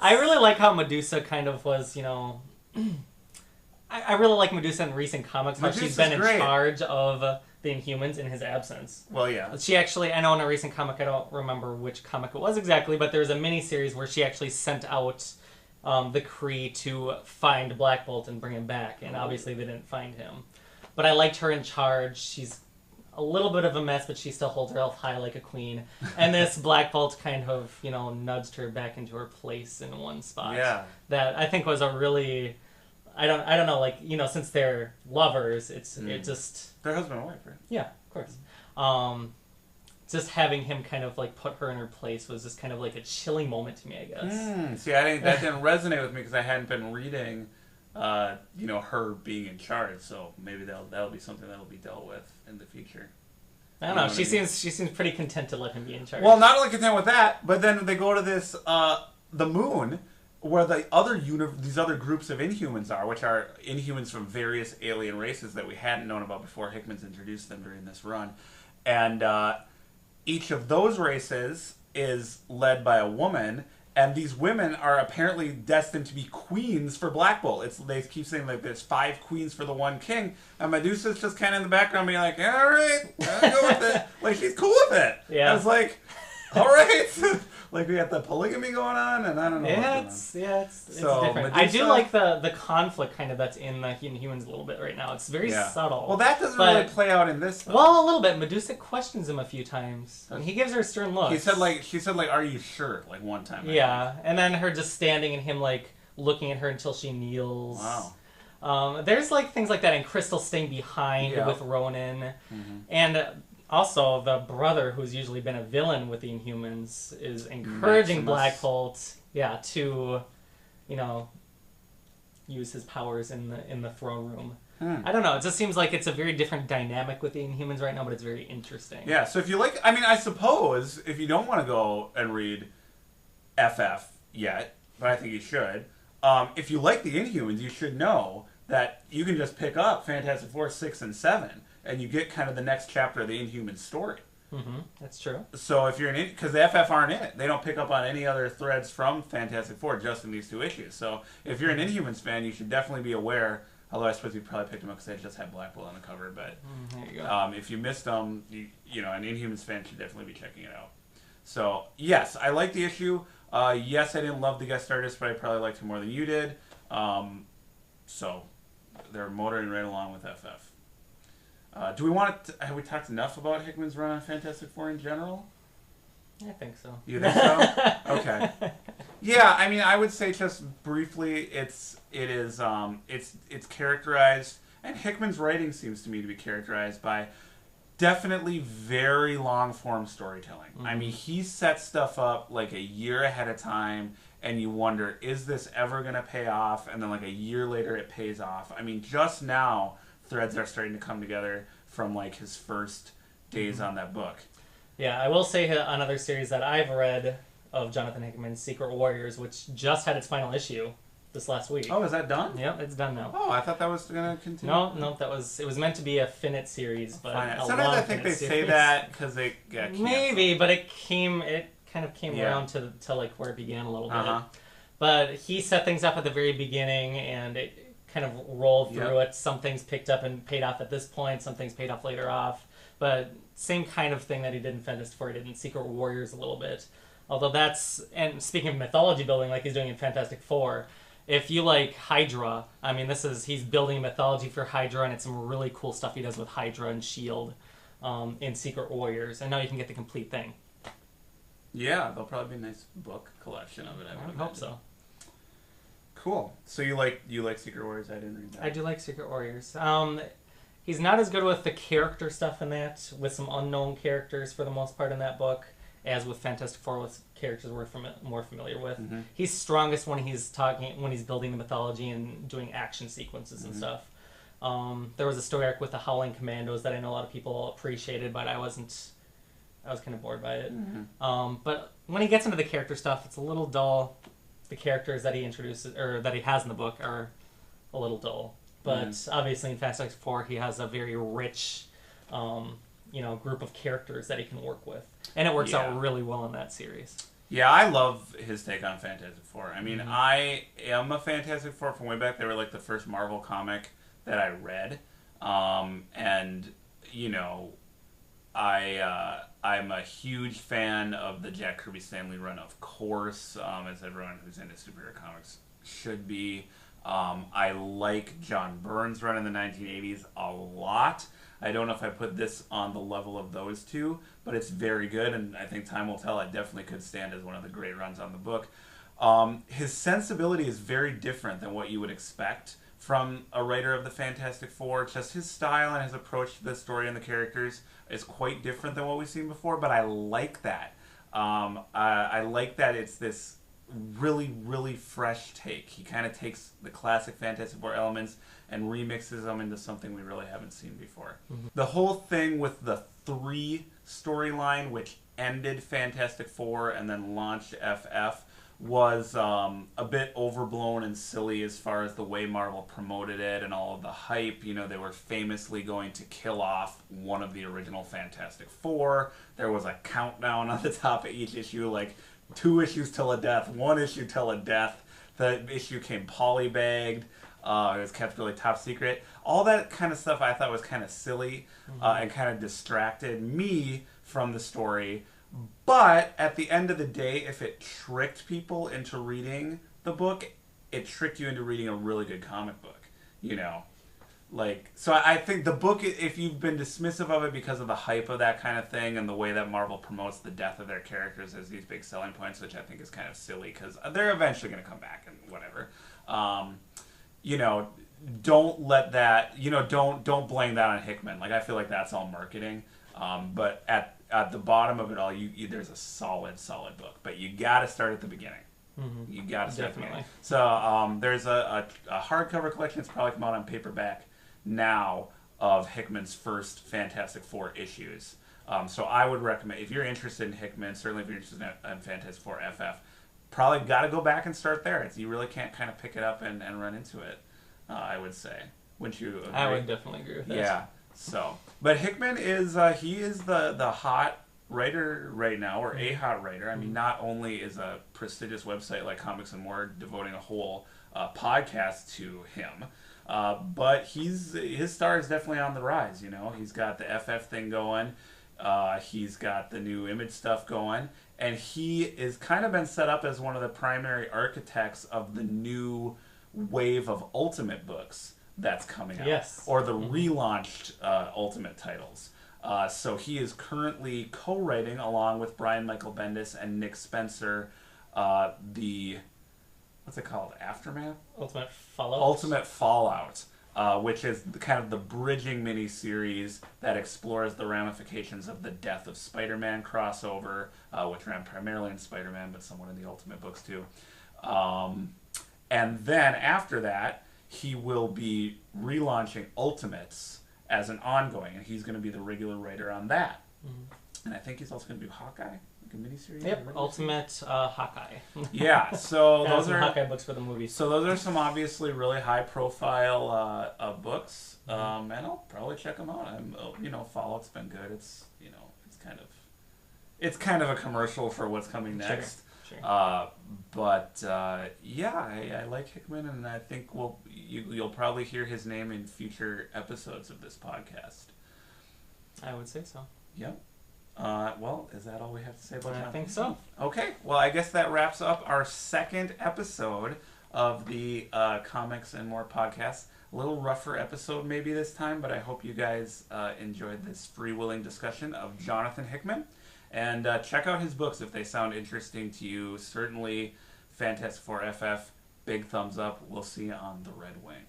I really like how Medusa kind of was, you know... I really like Medusa in recent comics, how she's been in charge of the Inhumans in his absence. Well, yeah. She actually, I know in a recent comic, I don't remember which comic it was exactly, but there was a mini-series where she actually sent out the Kree to find Black Bolt and bring him back, and obviously they didn't find him. But I liked her in charge. She's a little bit of a mess, but she still holds herself high like a queen. And this Black Bolt kind of, you know, nudged her back into her place in one spot. Yeah. That I think was a really... I don't know, like, you know, since they're lovers, it just... They're husband and wife, right? Yeah, of course. Just having him kind of, like, put her in her place was just kind of, like, a chilling moment to me, I guess. See, that didn't resonate with me because I hadn't been reading, you know, her being in charge, so maybe that'll be something that'll be dealt with in the future. I don't know. She seems pretty content to let him be in charge. Well, not only content with that, but then they go to this, the moon... where these other groups of Inhumans are, which are Inhumans from various alien races that we hadn't known about before Hickman's introduced them during this run. And each of those races is led by a woman, and these women are apparently destined to be queens for Black Bolt. They keep saying, like, there's 5 queens for the one king, and Medusa's just kind of in the background being like, yeah, all right, I'll go with it. Like, she's cool with it. Yeah. I was like... all right, like we got the polygamy going on, and I don't know. It's different. I do like the conflict kind of that's in the Inhumans a little bit right now. It's very subtle. Well, that doesn't really play out in this. Though. Well, a little bit. Medusa questions him a few times, and he gives her a stern look. She said like, "Are you sure?" Like one time. Yeah, and then her just standing and him like looking at her until she kneels. Wow. There's like things like that in Crystal staying behind with Ronan, and. Also, the brother, who's usually been a villain with the Inhumans, is encouraging Black Bolt, to, you know, use his powers in the throne room. I don't know. It just seems like it's a very different dynamic with the Inhumans right now, but it's very interesting. Yeah. So if you like, I mean, I suppose if you don't want to go and read FF yet, but I think you should. If you like the Inhumans, you should know that you can just pick up Fantastic Four 6 and 7. And you get kind of the next chapter of the Inhuman story. That's true. So if you're because the FF aren't in it, they don't pick up on any other threads from Fantastic Four, just in these 2 issues. So if you're an Inhumans fan, you should definitely be aware. Although I suppose you probably picked them up because they just had Black Bolt on the cover. But there you go. if you missed them, you know, an Inhumans fan should definitely be checking it out. So yes, I like the issue. Yes, I didn't love the guest artist, but I probably liked him more than you did. So they're motoring right along with FF. Do we want to... Have we talked enough about Hickman's run on Fantastic Four in general? I think so. You think so? Okay. Yeah, I mean, I would say just briefly, it's characterized, and Hickman's writing seems to me to be characterized by definitely very long-form storytelling. I mean, he sets stuff up like a year ahead of time, and you wonder, is this ever going to pay off? And then like a year later, it pays off. I mean, just now... threads are starting to come together from like his first days on that book. Yeah, I will say another series that I've read of Jonathan Hickman's, Secret Warriors, which just had its final issue this last week. Oh, is that done? Yep, it's done now. Oh, I thought that was going to continue. No, it was meant to be a finite series, but sometimes I think they say that because they got canceled. Maybe, but it kind of came around to like where it began a little bit. But he set things up at the very beginning, and it kind of rolled through it. Some things picked up and paid off at this point. Some things paid off later off. But same kind of thing that he did in Fantastic Four, he did in Secret Warriors a little bit. Although and speaking of mythology building like he's doing in Fantastic Four, if you like Hydra, I mean, he's building mythology for Hydra, and it's some really cool stuff he does with Hydra and S.H.I.E.L.D. In Secret Warriors. And now you can get the complete thing. Yeah, there'll probably be a nice book collection of it, I would hope so. Cool. So you like Secret Warriors? I didn't read that. I do like Secret Warriors. He's not as good with the character stuff in that, with some unknown characters for the most part in that book, as with Fantastic Four with characters we're more familiar with. He's strongest when he's building the mythology and doing action sequences and stuff. There was a story arc with the Howling Commandos that I know a lot of people appreciated, but I was kind of bored by it. But when he gets into the character stuff, it's a little dull. The characters that he introduces or that he has in the book are a little dull, but obviously in Fantastic Four he has a very rich, group of characters that he can work with, and it works out really well in that series. Yeah, I love his take on Fantastic Four. I mean, I am a Fantastic Four from way back. They were like the first Marvel comic that I read. And, you know, I'm a huge fan of the Jack Kirby Stanley run, of course, as everyone who's into superhero comics should be. I like John Byrne's run in the 1980s a lot. I don't know if I put this on the level of those two, but it's very good, and I think time will tell. It definitely could stand as one of the great runs on the book. His sensibility is very different than what you would expect from a writer of the Fantastic Four. Just his style and his approach to the story and the characters is quite different than what we've seen before, but I like that. I like that it's this really, really fresh take. He kind of takes the classic Fantastic Four elements and remixes them into something we really haven't seen before. The whole thing with the 3 storyline, which ended Fantastic Four and then launched FF, was a bit overblown and silly as far as the way Marvel promoted it and all of the hype. You know, they were famously going to kill off one of the original Fantastic Four. There was a countdown on the top of each issue, like 2 issues till a death, 1 issue till a death. The issue came polybagged. It was kept really top secret. All that kind of stuff I thought was kind of silly and kind of distracted me from the story. But at the end of the day, if it tricked people into reading the book, it tricked you into reading a really good comic book, you know? Like, so I think the book, if you've been dismissive of it because of the hype of that kind of thing and the way that Marvel promotes the death of their characters as these big selling points, which I think is kind of silly because they're eventually going to come back and whatever. You know, don't let that, you know, don't blame that on Hickman. Like, I feel like that's all marketing. But at the bottom of it all, there's a solid book. But you got to start at the beginning. You got to start at the beginning. So there's a hardcover collection that's probably come out on paperback now of Hickman's first Fantastic Four issues. So I would recommend, if you're interested in Hickman, certainly if you're interested in Fantastic Four FF, probably got to go back and start there. You really can't kind of pick it up and run into it, I would say. Wouldn't you agree? I would definitely agree with that. Yeah. So, but Hickman is he is the hot writer right now, or a hot writer. I mean, not only is a prestigious website like Comics and More devoting a whole podcast to him, but his star is definitely on the rise. You know, he's got the FF thing going. He's got the new Image stuff going, and he is kind of been set up as one of the primary architects of the new wave of Ultimate books that's coming out. Yes. Or the relaunched Ultimate titles. So he is currently co-writing, along with Brian Michael Bendis and Nick Spencer, the, what's it called, Aftermath? Ultimate Fallout. Ultimate Fallout, which is kind of the bridging miniseries that explores the ramifications of the Death of Spider-Man crossover, which ran primarily in Spider-Man, but somewhat in the Ultimate books too. And then after that, he will be relaunching Ultimates as an ongoing, and he's going to be the regular writer on that. And I think he's also going to do Hawkeye, like a miniseries. Yep, Ultimate Hawkeye. Yeah, so those are Hawkeye books for the movies. So those are some obviously really high-profile books, and I'll probably check them out. You know, Fallout's been good. It's, you know, it's kind of a commercial for what's coming next. Sure. But yeah, I like Hickman, and I think you'll probably hear his name in future episodes of this podcast. I would say so. Yep. Well, is that all we have to say about that? I think so. Okay. Well, I guess that wraps up our second episode of the Comics and More podcast. A little rougher episode maybe this time, but I hope you guys enjoyed this free-willing discussion of Jonathan Hickman. And check out his books if they sound interesting to you. Certainly, Fantastic Four FF, big thumbs up. We'll see you on the Red Wing.